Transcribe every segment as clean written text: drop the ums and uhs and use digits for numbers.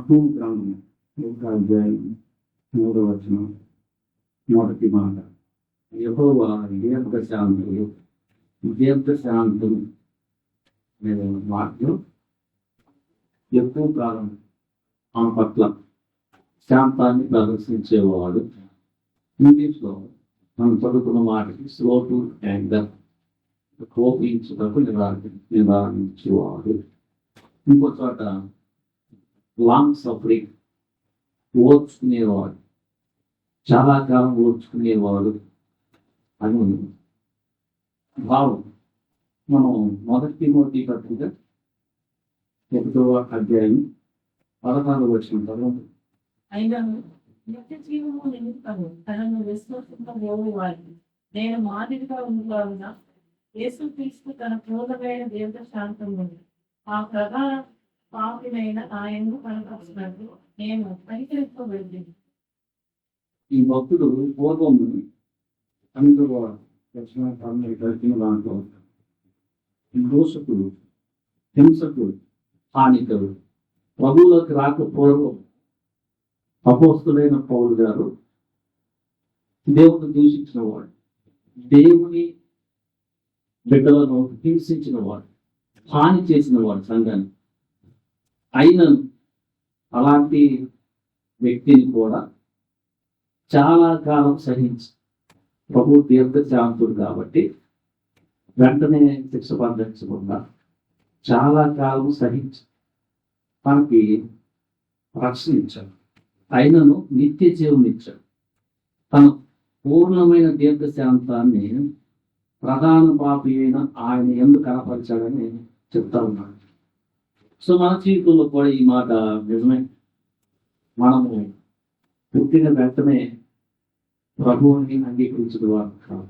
నహూము గ్రంథం 1వ అధ్యాయం 3వ వచనం మొదటి మాట. యెహోవా దీర్ఘశాంతుడు అనే వాక్యం ఎక్కువ కాలం ఆమె పట్ల శాంతాన్ని ప్రదర్శించేవాడు. ఇంగ్లీష్లో మనం చదువుకున్న వాటికి స్లో టు యాంగర్, కోపించుటకు నివారించేవాడు. ఇంకో చోట లాంగ్ సఫరింగ్, ఓర్చుకునేవాడు, చాలా కాలం ఓర్చుకునేవాడు అని భావం. మనం 1 తిమోతి పత్రిక 1వ అధ్యాయం 16వ వచనం చదవండి. అయినను నిత్య జీవము నిమిత్తము తనను విశ్వసింపబోవు వారికి నేను మాదిరిగా ఉండాలన్న యేసుక్రీస్తు తన క్రోధమైన దీర్ఘశాంతము ఆ ప్రధాన పాపినైన ఆయనను కనపరిచినట్లు నేను పరికరింపబడింది. ఈ భక్తుడు పూర్వం 8వ వచనం కలిగిన దాంట్లో దోషకుడు, హింసకుడు, హానికరుడు, ప్రభువులోకి రాకపోవడం అపోస్తులైన పౌలు గారు దేవుని దూషించిన వాడు, దేవుని బిడ్డలను హింసించిన వాడు, హాని చేసిన వాడు సంఘాన్ని. అయినను అలాంటి వ్యక్తిని కూడా చాలా కాలం సహించి, ప్రభు దీర్ఘశాంతుడు కాబట్టి వెంటనే శిక్ష పద్ధతించకుండా చాలా కాలం సహించి మనకి రక్షణ ఇచ్చాడు. అయినను నిత్య జీవం ఇచ్చాడు. తన పూర్ణమైన దీర్ఘశాంతాన్ని ప్రధాన పాపి అయిన ఆయన ఎందుకు కనపరిచాడని చెప్తా ఉన్నాడు. సో మన జీవితంలో కూడా ఈ మాట నిజమే. మనము పుట్టిన వెంటనే ప్రభువుని అంగీకరించడం వాళ్ళు కాదు.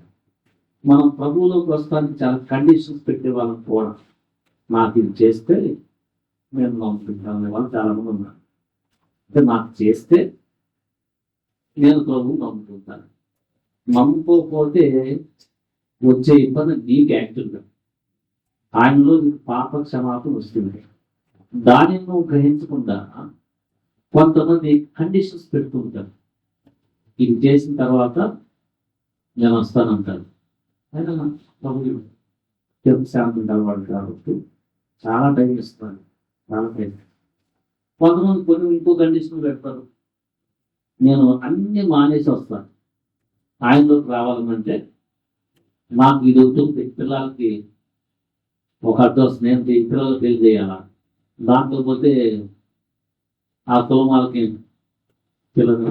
మనం ప్రభువులోకి వస్తానికి చాలా కండిషన్స్ పెట్టే వాళ్ళం కూడా. నాకు ఇది చేస్తే నేను నమ్ముకుంటాను వాళ్ళు చాలామంది ఉన్నారు. అంటే నాకు చేస్తే నేను ప్రభువు నమ్ముకుంటాను. నమ్ముకోకపోతే వచ్చే ఇబ్బంది నీకు యాక్చువల్గా ఆయనలో నీకు పాప క్షమాపణ వస్తుంది. దానిని నువ్వు గ్రహించకుండా కొంతమంది కండిషన్స్ పెడుతూ ఉంటారు. ఇది చేసిన తర్వాత నేను వస్తానంటారు. అయినా ప్రభు శాంతి వాడు కాబట్టి చాలా టైం ఇస్తాను, చాలా టైం. కొంతమంది కొన్ని ఇంకో కండిషన్ పెడతారు. నేను అన్ని మానేసి వస్తాను, ఆయనలోకి రావాలంటే నాకు ఇది ఉంటుంది. పిల్లలకి ఒక అడ్రస్ నేను పిల్లలకు పెళ్లి చేయాలా, దాంట్లో పోతే ఆ తోమాలకి పిల్లలు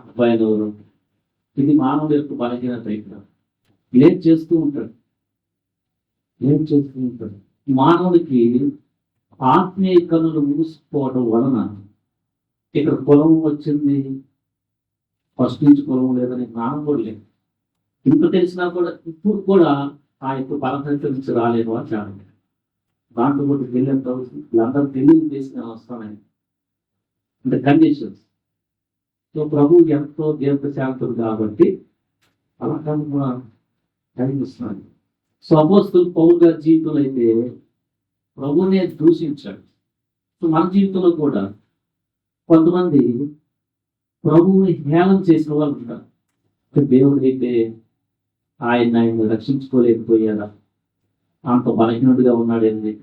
అబ్బాయిలు. ఇది మానవుడు యొక్క బలహీనత. ఇక్కడ లేట్ చేస్తూ ఉంటాడు. మానవుడికి ఆత్మీయ కన్నులు మూసిపోవడం వలన ఇక్కడ కులం వచ్చింది, ఫస్ట్ నుంచి కులం లేదని జ్ఞానం కూడా లేదు. ఇంత తెలిసినా కూడా ఇప్పుడు కూడా ఆ యొక్క బలహీనత నుంచి రాలేని వారు చాలా. దాంట్లో కూడా తెలియని వీళ్ళందరూ తెలియని చేసిన వస్తానని అంటే కండిషన్స్. సో ప్రభు ఎంతో దీర్ఘశాంతుడు కాబట్టి అలా కలిగిస్తున్నాడు. సో అపోస్తలుడు పౌలు గారి జీవితంలో అయితే ప్రభునే దూషించాడు. సో మన జీవితంలో కూడా కొంతమంది ప్రభువుని హేళన చేసిన వాళ్ళు ఉంటారు. దేవుడు అయితే ఆయన రక్షించుకోలేకపోయాడా, అంత బలహీనుడిగా ఉన్నాడేంది,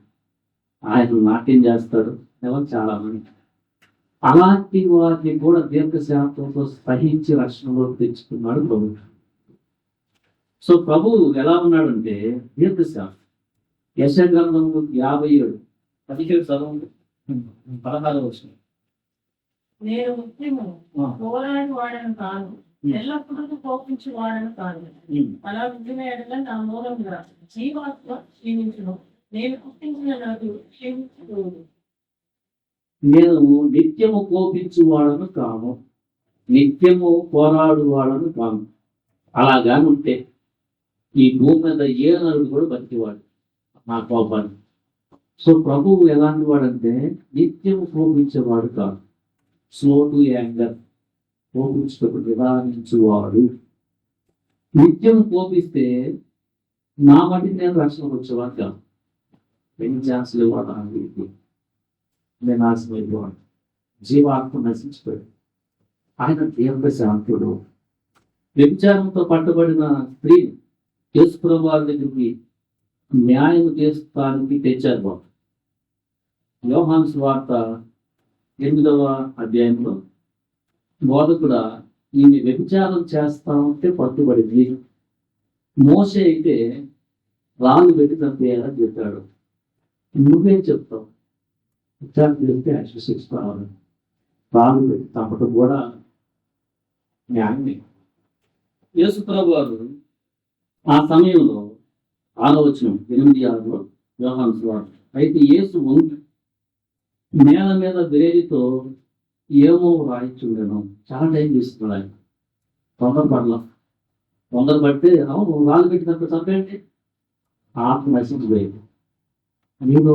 ఆయన నాట్యం చేస్తాడు ఎవరు చాలా మంది. అలాంటి వారిని కూడా దీర్ఘశాంతంతో సహించి రక్షణలోకి తెచ్చుకున్నాడు ప్రభు. సో ప్రభువు ఎలా ఉన్నాడంటే దీర్ఘశాంతం. యెషయా గ్రంథం 57:17 చదవండి. 16వ వచనం. నేను ముఖ్యము పోరాడి వాడను కాదు, ఎల్లప్పుడూ కోపించి వాడను కాదు. అలా విధిన ఎడల నా మూలంగా జీవాత్మ క్షీణించును, నేను పుట్టించిన నాకు క్షీణించకూడదు. నేను నిత్యము కోపించువాడను కాను, నిత్యము పోరాడువాడను కాను. అలాగాని ఉంటే ఈ భూమి మీద ఏ నరుడు కూడా బతికేవాడు నా కోపాన్ని. సో ప్రభువు ఎలాంటి వాడంటే నిత్యము కోపించేవాడు కాదు, స్లో టు యాంగర్, కోపించుటకు నిదానించువాడు. నిత్యం కోపిస్తే నా మటుకు నేను రక్షణకు వచ్చేవాడు కాదు. ఎన్ని ఛాన్సులు ఇవ్వాలి. నాశనమైపోవాలి, జీవాత్మ నశించిపోయాడు. ఆయన దేవుడి శాంతుడు. వ్యభిచారంతో పట్టబడిన స్త్రీ యేసుప్రభువు వారి దగ్గరికి న్యాయం చేస్తానికి తెచ్చారు బాబు. యోహాను సువార్త 8వ అధ్యాయంలో బోధకుడా ఈమె వ్యభిచారం చేస్తా ఉంటే పట్టుబడింది, మోషే అయితే రాళ్ళు పెట్టి చంపేయాలని చెప్పాడు, నువ్వేం చెప్తావు? విచారణ చేస్తే శిక్షిస్తాను, రాళ్ళు పెట్టి చంపడం కూడా న్యాయమే. యేసుప్రభు వారు ఆ సమయంలో 6వ వచనం 8:6 యోహాను సువార్త. అయితే యేసు వంగి నేల మీద వేడితో ఏమో రాయిచుండేను. చాలా టైం తీసుకున్నాడు ఆయన, తొందరపడితే అవును రాళ్ళు పెట్టినప్పుడు చంపేయండి, ఆత్మ నశించిపోయింది. మీరు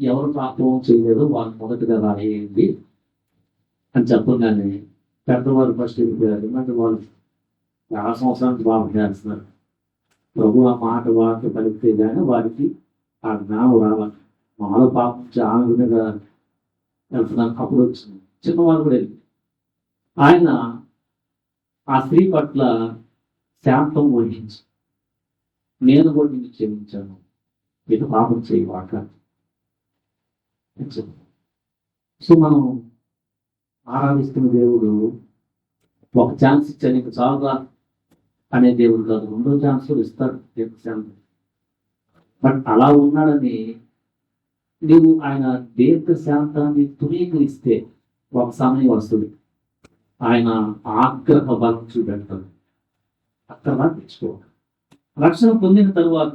ఎవరు పాపం చేయలేదు వాళ్ళు మొదటగా రాయేయండి అని చెప్పగానే పెద్దవారు ఫస్ట్ వెళ్ళిపోయారు. అంటే వాళ్ళు 50 సంవత్సరానికి పాపం చేస్తున్నారు. ప్రభు ఆ మాట వార్త పలికితే కానీ వారికి ఆ జ్ఞానం రావాలి. మాలో పాపం చాలా వెళ్తున్నాను. అప్పుడు వచ్చింది చిన్నవాళ్ళు కూడా వెళ్ళి ఆయన ఆ స్త్రీ పట్ల శాంతం వహించి, నేను కూడా నిన్ను క్షమించాను, ఇది పాపం చేయవాక. సో మనం ఆరాధిస్తున్న దేవుడు ఒక ఛాన్స్ ఇచ్చా నీకు చాలుగా అనే దేవుడు కాదు, 2వ ఛాన్స్ కూడా ఇస్తాడు శాంతం. బట్ అలా ఉన్నాడని నీవు ఆయన దీర్ఘ శాంతాన్ని తునీకరిస్తే ఒక సమయం వస్తుంది, ఆయన ఆగ్రహ బలం చూపెడతాడు. అక్కడ తెచ్చుకో. రక్షణ పొందిన తరువాత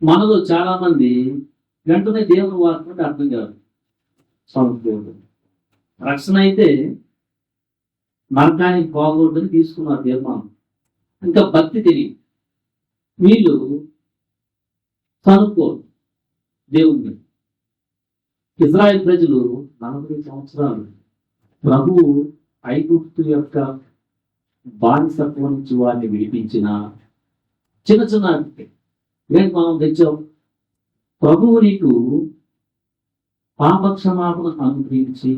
మనలో చాలా మంది వెంటనే దేవుని వాక్యం అర్థం కాదు. దేవుడు రక్షణ అయితే నరకానికి పోకూడదని తీసుకున్నారు తీర్మానం. ఇంకా భక్తి తెలియదు, వీళ్ళు కనుక్కోరు దేవుని. ఇజ్రాయెల్ ప్రజలు 40 సంవత్సరాలు ప్రభువు ఐగుప్తు యొక్క బానిసత్వం నుంచి వారిని విడిపించిన చిన్న ఏంటి మనం తెచ్చావు, ప్రభువు నీకు పాపక్షమాపణ అనుగ్రహించి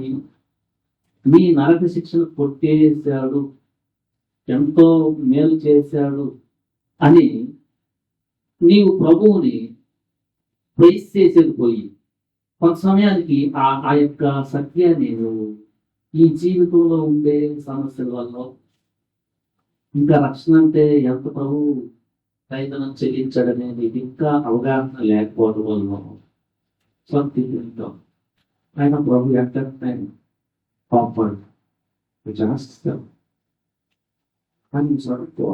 నీ నరక శిక్షను కొట్టేశాడు, ఎంతో మేలు చేశాడు అని నీవు ప్రభువుని ప్రైజ్ చేసేది పోయి కొంత సమయానికి ఆ యొక్క సత్యాన్ని నువ్వు ఈ జీవితంలో ఉండే సమస్యల వల్ల, ఇంకా రక్షణ అంటే ఎంత ప్రభు రైతనం చెల్లించాడనేది ఇంకా అవగాహన లేకపోవడం వల్ల ఆయన ప్రభు ఎంటర్టైన్ కాపాడు చేస్తావు. కానీ సరుకో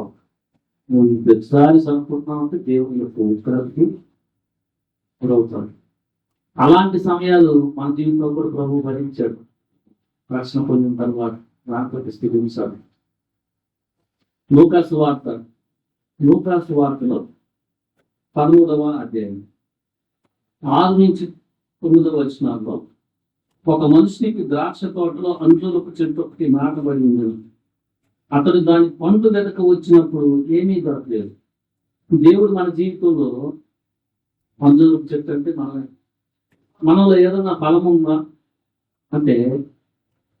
నువ్వు ప్రతిసారి సరుకుంటున్నావు అంటే దేవుని యొక్క ఉత్తరానికి గురవుతాడు. అలాంటి సమయాలు మన జీవితంలో కూడా ప్రభు భరించాడు. రక్షణ పొందిన తర్వాత దాంతో స్థితించాడు. లూకాసు వార్తలో 13వ అధ్యాయం 6 నుంచి 9వ వచనాల్లో ఒక మనుషునికి ద్రాక్ష తోటలో అంజూరపు చెట్టు ఒకటి నాటబడి ఉండేది. అతడు దాని పండ్లు వెనక వచ్చినప్పుడు ఏమీ దొరకలేదు. దేవుడు మన జీవితంలో అంజూరపు చెట్టు అంటే మనలో ఏదైనా ఫలం ఉందా అంటే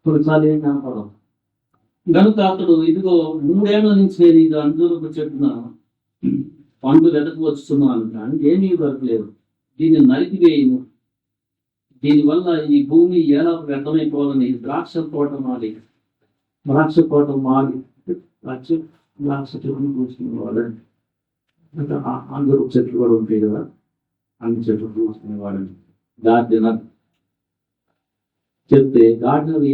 కొన్నిసార్లు ఏం కనపడవు. కనుక అతడు ఇదిగో 3 ఏళ్ల నుంచి నేను ఇది అంజూరపు చెట్టున పండ్లు వెనక వస్తున్నాను కానీ ఏమీ దొరకలేదు, దీన్ని నరికివేయను, దీనివల్ల ఈ భూమి ఎలా వ్యర్థమైపోవాలని ద్రాక్ష తోట మారి ద్రాక్ష చెట్టును చూసుకునేవాడండి. అంటే అందరూ చెట్లు కూడా ఉంటాయి కదా, అన్ని చెట్లు చూసుకునేవాడండి. గార్డెనర్ చెప్తే గార్డెనర్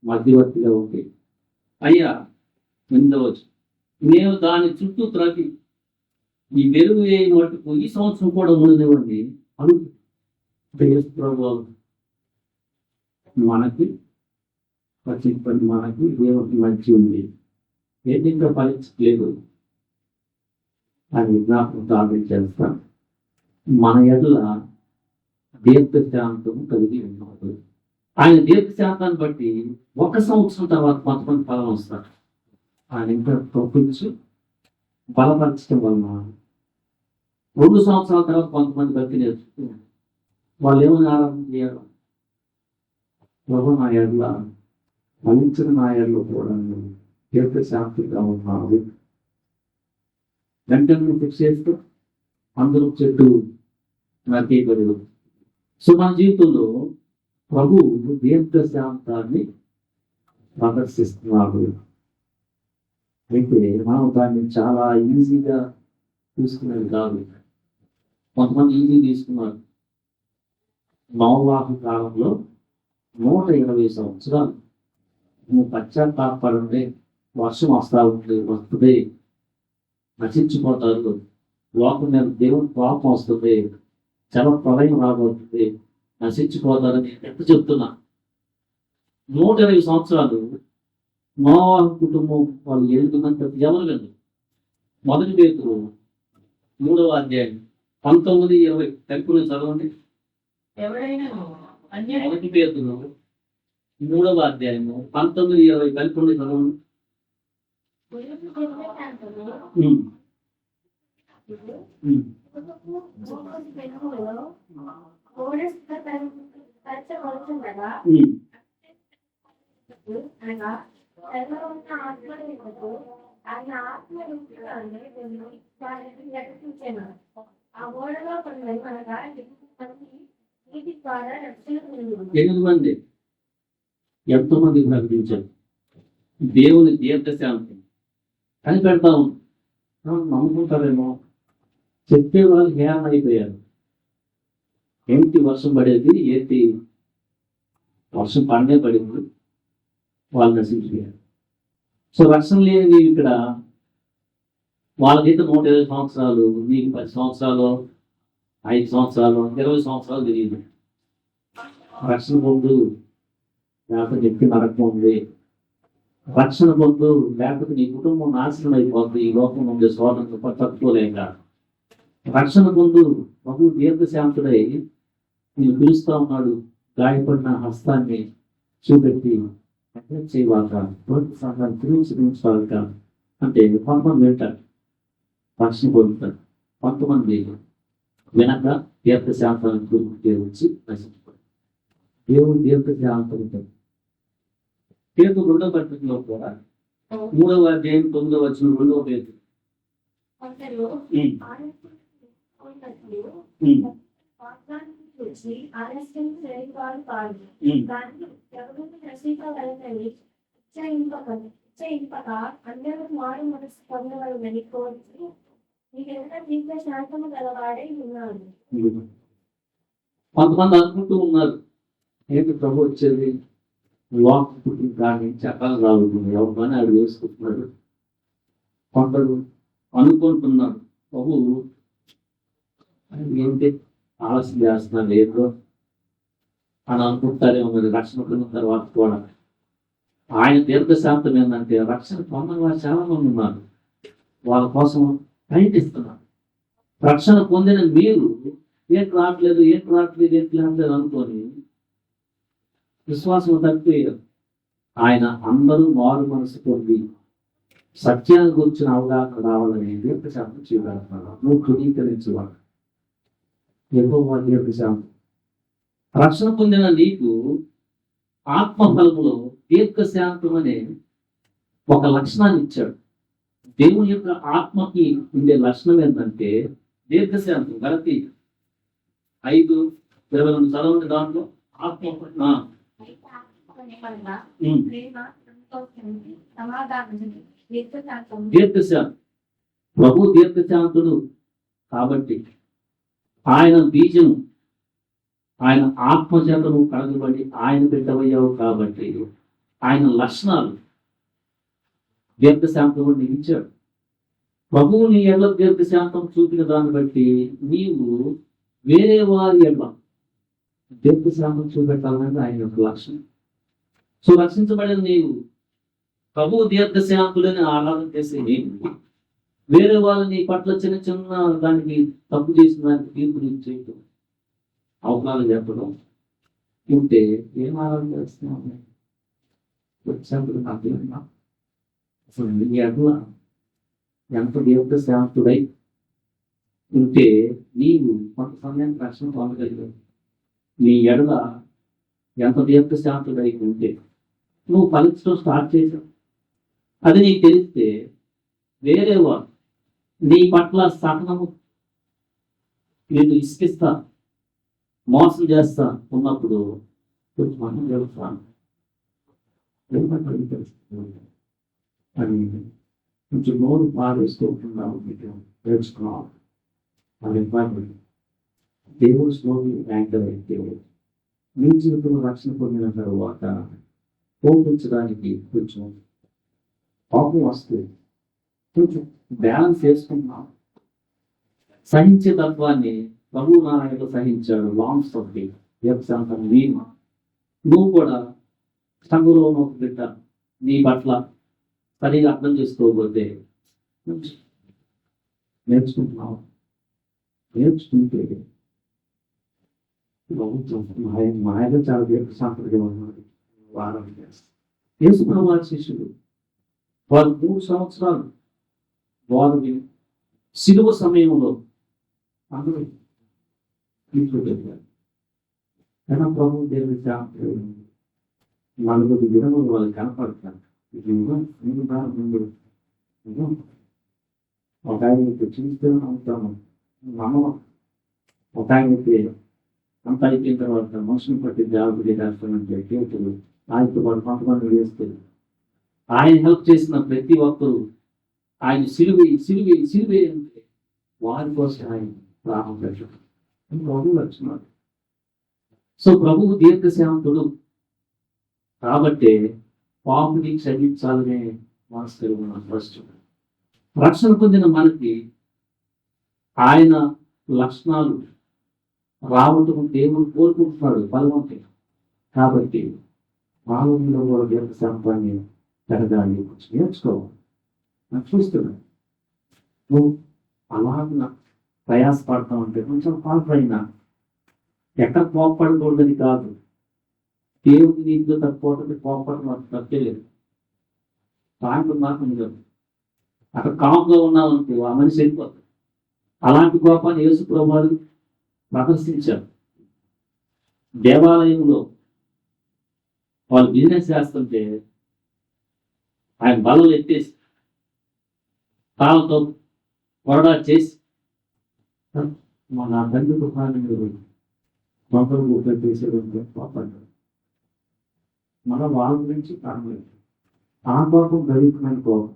మధ్యవర్తిగా ఉంటాయి. అయ్యా విందవచ్చు, నేను దాని చుట్టూ త్రవ్వి ఈ వెలుగు వేయని మట్టుకు ఈ సంవత్సరం కూడా ఉండనివ్వండి అడుగు. మనకి మనకి దేవుడికి మంచి ఉంది, ఏదిగా ఫలించలేదు అని జ్ఞాపకం చేస్తాం. మన ఎడల దీర్ఘశాంతం కలిగి ఉన్నవాడు. ఆయన దీర్ఘశాంతాన్ని బట్టి 1 సంవత్సరం తర్వాత కొంతమంది ఫలం వస్తారు. ఆయన ఇంకా తప్పించి బలపరచడం వలన 2 సంవత్సరాల తర్వాత కొంతమంది భక్తి నేర్చుకుంటారు. వాళ్ళు ఏమని ఆరాధన చేయాలి? ప్రభు నా ఎడ్ల ఫలించిన నా ఎడ్లు కూడా తీర్థశాస్త్రిగా ఉన్నావు. వెంటనే ఫిక్స్ చేస్తూ అందరూ చెట్టు నరికేయబడదు. సో మన జీవితంలో ప్రభు దీర్ఘశాంతాన్ని ప్రదర్శిస్తున్నాడు. అయితే మనం దాన్ని చాలా ఈజీగా తీసుకునేది కాదు. కొంతమంది ఈజీ తీసుకున్నారు. నోవాహు కాలంలో 120 సంవత్సరాలు నువ్వు పశ్చాత్తాపడండి, వర్షం వస్తుంది, నశించిపోతారు, లోకం మీద దేవుని కోపం వస్తుంది, చాలా ప్రళయం రాబోతుంది, నశించిపోతారని ఎంత చెప్తున్నా. 120 సంవత్సరాలు నోవాహు కుటుంబం వాళ్ళు ఎదుగుతున్నంత ఎవరు లేదు. మొదటి పేతురు 3వ అధ్యాయం 19-20 తెలుపుని చదవండి. ఎవరైనా మొదటి పేతురు 3వ అధ్యాయము 19-20 తెలుపుని చదవండి. ఆయన ఆత్మ ఆ ఓడలో మనగా 8 మంది ఎంతో మంది ప్రకటించారు దేవుని దీర్ఘశాంతి కనిపెడతా ఉంది. నమ్ముకుంటారేమో, చెప్పే వాళ్ళు హేళన అయిపోయారు. ఏంటి వర్షం పడేది, ఏంటి వర్షం పడింది, వాళ్ళు నశించిపోయారు. సో రక్షణ లేని నీవు ఇక్కడ వాళ్ళకైతే 120 సంవత్సరాలు, నీకు 10 సంవత్సరాలు, 5 సంవత్సరాలు, 20 సంవత్సరాలు తెలియదు. రక్షణ పొందు లేకపోతే వ్యక్తి నరకం ఉంది, రక్షణ పొందు లేకపోతే నీ కుటుంబం నాశనం అయిపోతుంది. ఈ లోకం ఉండే స్వాతంత్రం తట్టుకోలేక రక్షణ పొందు. ప్రభు దీర్ఘశాంతుడై నేను పిలుస్తా ఉన్నాడు. గాయపడిన హస్తాన్ని చూపెట్టి చేయవాక తిరుగుతాక అంటే కొంతమంది వింటారు, రక్షణ పొందుతారు. కొంతమంది వెనక దీర్ఘశాంతానికి వచ్చి నశించుకోండి. దేవుడు దీర్ఘశాంతం పేరు 2వ పత్రికలో కూడా 3వ అధ్యాయం 9వ వచనం 2వ పేరు అందరూ మారు మనసు పొందగలని కోరి నీకెంత దీర్ఘ శాంతము గలవాడై ఉన్నాడు. కొంతమంది అనుకుంటూ ఉన్నారు, ఏంటి ప్రభు వచ్చేది వాక్ పుట్టిన కానీ చక్రాలు రాలుతుంది, ఎవరి పని ఆడు వేసుకుంటున్నాడు. కొందరు అనుకుంటున్నారు ప్రభు ఏంటి ఆలస్యం చేస్తున్నారు ఏదో అని అనుకుంటారేమో. మరి రక్షణ పొందిన తర్వాత కూడా ఆయన దీర్ఘశాంతం ఏంటంటే రక్షణ పొందిన వారు చాలా మంది ఉన్నారు, వాళ్ళ కోసం ప్రయత్నిస్తున్నారు. రక్షణ పొందిన మీరు ఏంటి రావట్లేదు అనుకొని విశ్వాసం తప్పిపోయారు. ఆయన అందరూ మారు మనసు పొంది సత్యాన్ని గురించిన అవగాహన రావాలని దీర్ఘశాంతం చేయగలుగుతున్నాడు. నువ్వు ధృవీకరించేవాడు ఎక్కువ దీర్ఘశాంతం. రక్షణ పొందిన నీకు ఆత్మఫలములో దీర్ఘశాంతం అనే ఒక లక్షణాన్ని ఇచ్చాడు. దేవుని యొక్క ఆత్మకి ఉండే లక్షణం ఏంటంటే దీర్ఘశాంతం. గలతీ 5:22 చదవండి. దాంట్లో ఆత్మ దీర్ఘశాంతం. ప్రభు దీర్ఘశాంతుడు కాబట్టి ఆయన బీజం, ఆయన ఆత్మచేతను కలగబడి ఆయన బిడ్డవయ్యావు కాబట్టి ఆయన లక్షణాలు దీర్ఘశాంతం ఇచ్చాడు. ప్రభువు నీ ఎడల దీర్ఘశాంతం చూపిన దాన్ని బట్టి నీవు వేరే వారి ఎడల దీర్ఘశాంతం చూపెట్టాలనేది ఆయన యొక్క లక్షణం. సో రక్షించబడిన నీవు ప్రభువు దీర్ఘశాంతులని ఆరాధన చేసే నీవు వేరే వాళ్ళని పట్ల చిన్న చిన్న దానికి తప్పు చేసిన దానికి తీర్పు చేయటం, అవకాశాలు చెప్పడం ఉంటే ఏం ఆరాధన చేస్తున్నావు? వచ్చాడు నాకు అసలు నీ ఎడల ఎంత దీర్ఘశాంతుడై ఉంటే నీవు కొంత సమయానికి రక్షణ పొందగలిగావు. నీ ఎడల ఎంత దీర్ఘశాంతుడై ఉంటే నువ్వు ఫలించడం స్టార్ట్ చేశావు. అది నీకు తెలిస్తే వేరే వాడు నీ పట్ల సహనము నేను ఇసుకిస్తా, మోసం చేస్తా ఉన్నప్పుడు కొంచెం మనం తెలుస్తాను అని కొంచెం నోరు పారేసుకోకుండా తెలుసుకున్నాం. అది దేవుడు స్లోని యాంకర్ అయితే మీ జీవితంలో రక్షణ పొందిన తర్వాత కోపించడానికి కొంచెం కోపం వస్తే కొంచెం బ్యాలెన్స్ చేసుకుంటున్నాం. సహించే తత్వాన్ని ప్రభు నారాయణ సహించాడు. లాంగ్ స్టోరీ వ్యవసాయం నేను నువ్వు కూడా సంఘంలో ఒక బిడ్డ నీ పట్ల సరిగా అర్థం చేసుకోకపోతే నేర్చుకుంటున్నావు. నేర్చుకుంటే మాయలో చాలా దీర్ఘ సాంప్రదాయం ఉన్నది. వారం యేసుప్రభు వారి శిష్యులు వారు 3 సంవత్సరాలు వారు శిలువ సమయంలో అందరూ ఇంట్లో చెప్పారు. కానీ ప్రభు దేవుడి సాంప్రదాయం 4 దినములు వాళ్ళు కనపడతారు. ఒక ఆయనకి చూస్తే అవుతాము మనం, ఒక ఆయనకి అంత అయిపోయిన తర్వాత మనుషుని పట్టి జాగ్రత్త చేస్తామంటే కేతులు ఆయనతో పాటు కొంతమంది వేస్తారు. ఆయన హెల్ప్ చేసిన ప్రతి ఒక్కరు ఆయన సిలువే అంటే వారి కోసం ఆయన ప్రాణం పెట్టారు. ప్రభువు వచ్చినాడు. సో ప్రభువు దీర్ఘశాంతుడు కాబట్టి పాపుని క్షమించాలనే మనసు ఉన్న ఫస్ట్ రక్షణ పొందిన మనకి ఆయన లక్షణాలు రావటం దేవుడు కోరుకుంటున్నాడు బలవంతుడు. కాబట్టి మానవుల్లో కూడా దీర్ఘశాంతాన్ని పెరగాలి, కొంచెం నేర్చుకోవాలి. నాకు చూస్తున్నాను నువ్వు అలాగ ప్రయాసపడతా ఉంటే కొంచెం పాల్పడినా ఎక్కడ కోపడకూడదని కాదు, దేవుడి నీటిలో తక్కువ కోపడడం అది తప్పలేదు. సాయంత్రం మాత్రం ఉండదు. అక్కడ కాపుగా ఉన్నామనుకో ఆ మనిషి వెళ్ళిపోతుంది. అలాంటి కోపాన్ని యేసు ప్రభువు ప్రదర్శించారు. దేవాలయంలో వాళ్ళు బిజినెస్ చేస్తుంటే ఆయన బలం ఎత్తేసి తాళతో కొరడా చేసి నా తండ్రి గృహాన్ని మొక్కలు గుర్తు చేసేది కోపడ్డాడు. మన వాళ్ళ గురించి కారణం ఆ కోపం గరీబమైన కోపం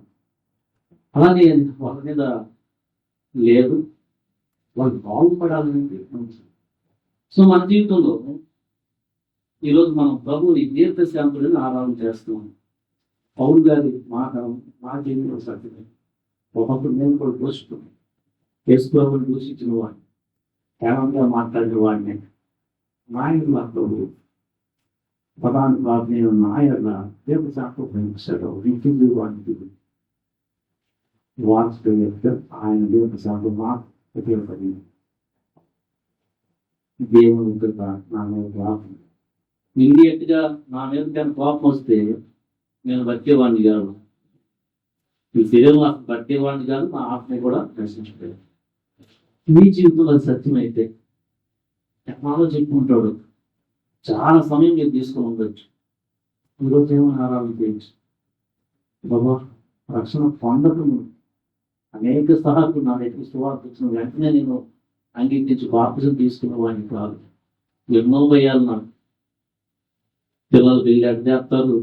అలాగే వాళ్ళ మీద లేదు, వాళ్ళు బాగుపడాలనేది మంచి. సో మన జీవితంలో ఈరోజు మనం ప్రభువుని దీర్ఘశాంతుడిని ఆరాధన చేస్తున్నాం. పౌలు గారి మాట మా జీవితంలో సత్యమే. ఒకప్పుడు నేను కూడా దూషిస్తున్నాను, యేసుప్రభువుని దూషించిన వాడిని, కేవలంగా మాట్లాడిన వాడిని. నాయన ప్రభు పదాన్ని ప్రార్థన నాయన దీర్ఘశాంతం ప్రేమిస్తాడు. ఇంటికి వాడికి వార్త ఆయన దీర్ఘశాంతం మా ఉపయోగపడి దేవుని నా మీద ప్రార్థన ఇమీడియట్ గా నా మీద కానీ కోపం వస్తే నేను బతికేవాడిని కాదు, ఈ శరీరం అసలు బతికేవాడిని కాదు, నా ఆత్మ కూడా నశించిపోయాడు. మీ జీవితంలో అది సత్యమైతే టెక్నాలజీ చెప్పుకుంటాడు చాలా సమయం మీరు తీసుకొని ఉండొచ్చు. ఈరోజు ఏమైనా ఆరాధన చేయొచ్చు. బాబా రక్షణ పొందటం అనేక సహాలు నా దగ్గర సువార్త వచ్చిన వెంటనే నేను అంగీకరించి బాప్తిజం తీసుకున్న వాడిని కాదు. ఎన్నో భయాలు నాకు. పిల్లలు పెళ్ళి అడ్డేస్తారు,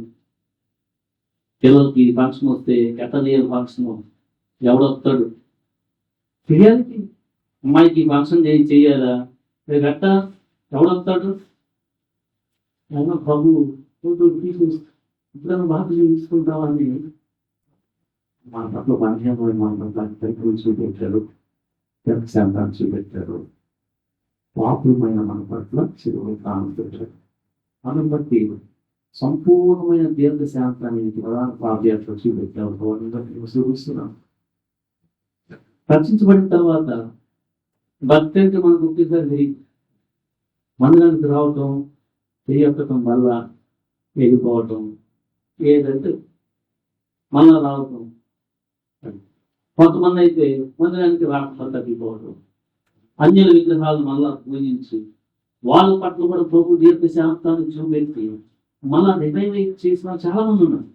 పిల్లలకి ఫంక్షన్ వస్తే ఎట్టలేని ఫంక్షన్ ఎవడొస్తాడు తెలియాలి. అమ్మాయికి ఫంక్షన్ చేయాలా గట్ట ఎవడొస్తాడు? ప్రభు ఇప్పుడు బాప్తిజం తీసుకుంటామని మన పట్ల పనిచేయబోయే మన పట్ల చూపెట్టారు, శాంతాన్ని చూపెట్టారు. పాపులమైన మన పట్ల శిలువను ప్రాణం పెట్టారు. మనం బట్టి సంపూర్ణమైన దీర్ఘశాంతాన్ని ప్రధాన పాదయాత్ర చూపెట్టారు. చూపిస్తున్నాం. రక్షించబడిన తర్వాత భక్తి అంటే మనకు ఒకేసారి మందిరానికి రావటం, చేయటం వల్ల వెళ్ళిపోవటం, ఏదంటే మళ్ళా రావటం. కొంతమంది అయితే మందిరానికి రాకపోవడం, అన్యుల విగ్రహాలు మళ్ళా పూజించి వాళ్ళ పట్ల కూడా ప్రభు దీర్ఘశాంతాన్ని చూపెట్టి మళ్ళా రివైవ్ చేసిన చాలా మంది ఉన్నారు.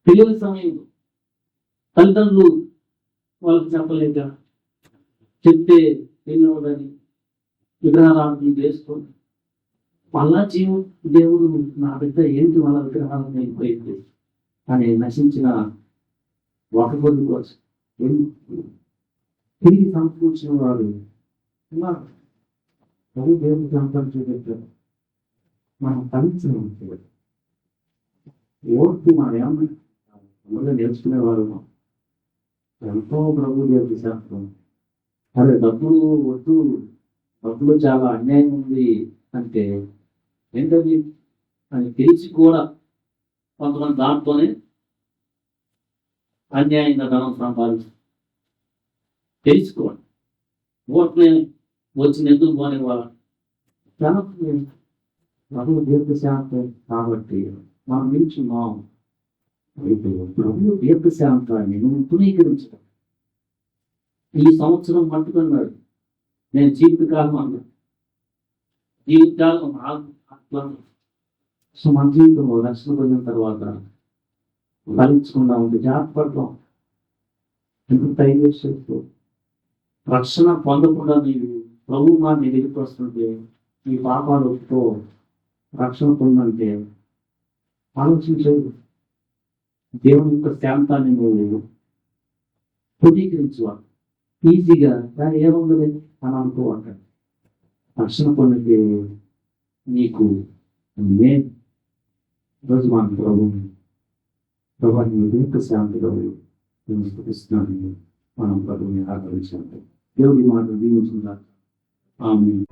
పిల్లల సమయంలో తల్లిదండ్రులు వాళ్ళకి చెప్పలేక చెప్తే వెళ్ళవదని విగ్రహారాధన చేసుకొని మళ్ళా దేవుడు నా బిడ్డ ఏంటి వాళ్ళ విగ్రహాలను అయిపోయింది అని నశించిన ఒక కొద్ది కోసం తిరిగి సమకూర్చిన వారు ఉన్నారు. దేవుడు సంపాదన చూపెట్టారు. మనం తగ్గించడం ఓర్పు మన ఏమన్నా నేర్చుకునేవారు ఎంతో ప్రభు దేవుడి శాస్త్రం. అరే డబ్బులు వద్దు, డబ్బులు చాలా అన్యాయం ఉంది అంటే ఏంటది అని తెలిసి కూడా కొంతమంది దాంట్లోనే అన్యాయంగా ధనం సంపాదించారు. తెలుసుకోండి, ఓట్లే వచ్చిన ఎందుకు పోనివ్వాలి. ప్రభు దీర్ఘశాంతం కాబట్టి మనం నిల్చున్నాం. ప్రభు దీర్ఘశాంతాన్ని నువ్వు పునీకరించడం ఈ సంవత్సరం పట్టుకున్నాడు. నేను జీవితకాలం అన్నాడు, జీవితకాలం సో మన జీవితంలో రక్షణ పొందిన తర్వాత భరించకుండా ఉంటే జాగ్రత్త ఎందుకు టైం వేస్ట్ చేస్తూ రక్షణ పొందకుండా నీవు ప్రభు మాట నీ దగ్గరికి వస్తుంటే నీ పాపాలు ఒప్పుకో రక్షణ పొందంటే ఆలోచించదు. దేవుని యొక్క శాంతాన్ని నువ్వు పునీకరించువా ఈజీగా దాని ఏముంది అని అనుకోవాలంట. రక్షణ పొందితే నీకు నేను రోజు మన ప్రభాని యొక్క శాంతిలో నేను స్థుతిస్తున్నాను. మనం ప్రభుని ఆదరించాలి. దేవుడి మాట దీవించుకుందాం. ఆమేన్.